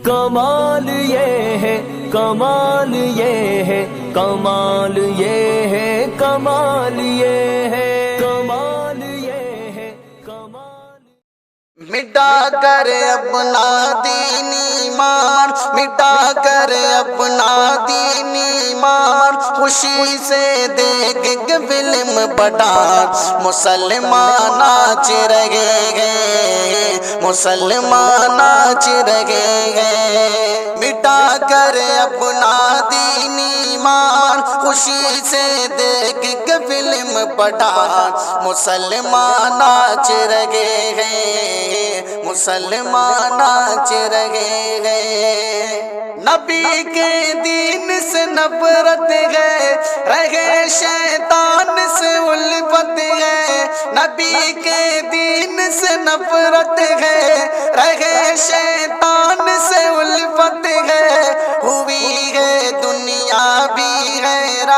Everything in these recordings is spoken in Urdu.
کمال یہ ہے، کمال یہ ہے، کمال یہ ہے، کمال یہ ہے، کمال یہ ہے، کمال۔ مٹا کر اپنا دین ایمان، مٹا کر اپنا دین ایمان، خوشی سے دیکھ کے فلم پٹھان مسلمان ناچ رہے ہیں، مسلمان ناچ رہے ہیں۔ مٹا کر اپنا دین ایمان، خوشی سے دیکھ کے فلم پٹھان مسلمان ناچ رہے ہیں، مسلمان ناچ رہے ہیں۔ نبی کے دین سے نفرت ہے، رہے شیطان سے الفت ہے۔ نبی کے دین سے نفرت ہے، رہے شیطان سے الفت ہے۔ ہوئی ہے دنیا بھی حیران،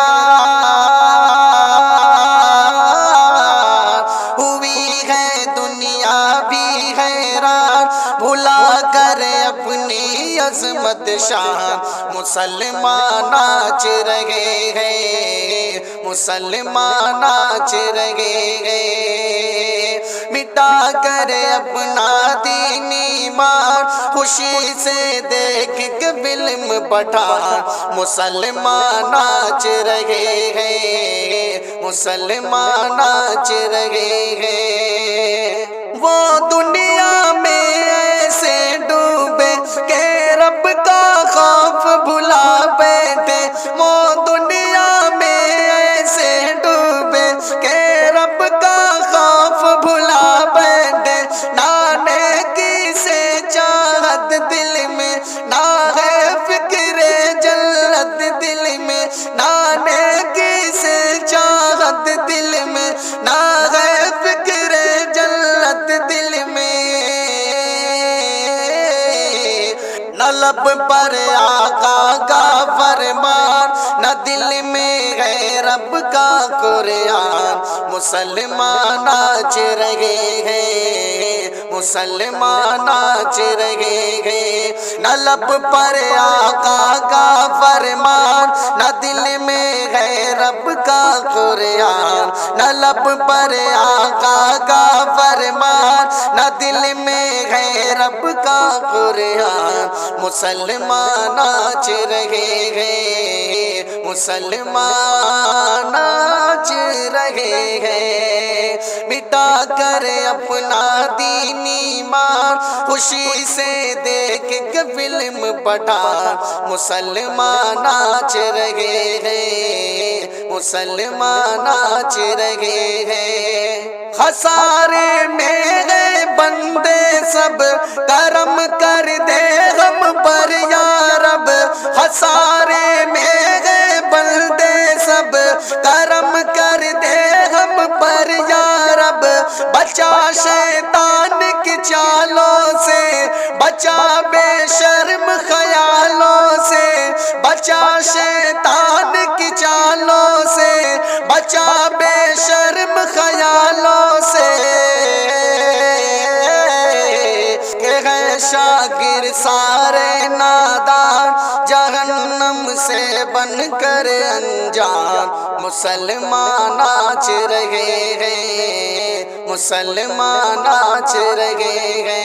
ہوئی ہے دنیا بھی حیران، بھلا کر اپنی عظمت شان مسلمان ناچ رہے ہیں، مسلمان ناچ رہے ہیں۔ مٹا کر اپنا دین ایمان، خوشی سے دیکھ کے فلم پٹھان مسلمان ناچ رہے ہیں، مسلمان ناچ رہے ہیں۔ وہ دنیا میں ایسے ڈوبے کہ رب کا خوف بھلا بیٹھے، وہ دنیا میں ایسے ڈوبے کہ رب کا خوف بھلا بیٹھے۔ نہ نیکی سے چاہت دل میں، نہ ہے فکر جنت دل میں، نہ نیکی سے چاہت دل میں، نہ ہے فکر جنت دل میں۔ نہ لب پر آقا کا فرمان، نہ دل میں ہے رب کا قرآن، مسلمان ناچ رہے ہیں، مسلمان ناچ رہے ہیں۔ نہ لب پر آقا کا فرمان، نہ دل میں ہے رب کا قرآن، نہ لب پر آقا کا فرمان، نہ دل میں ہے رب کا قرآن، مسلمان ناچ رہے ہیں، مسلمان ناچ رہے ہیں۔ مٹا کر اپنا دین ایمان، خوشی سے دیکھ کے فلم پٹھان مسلمان ناچ رہے ہیں، مسلمان ناچ رہے ہیں۔ خسارے میں گئے بندے سب، کرم کر دے غم پر یا رب۔ خسارے میں گئے بندے سب، کرم کر دے غم پر یا رب۔ بچا شیطان کی چالوں سے، بچا بے شرم خیالوں سے، بچا شیطان کی چالوں سے، بچا بے شرم خیالوں سے۔ کہ ہے شاگر سارے نادان، جہنم سے بن کر انجان مسلمان ناچ رہے ہیں، مسلمان ناچ رہے ہیں۔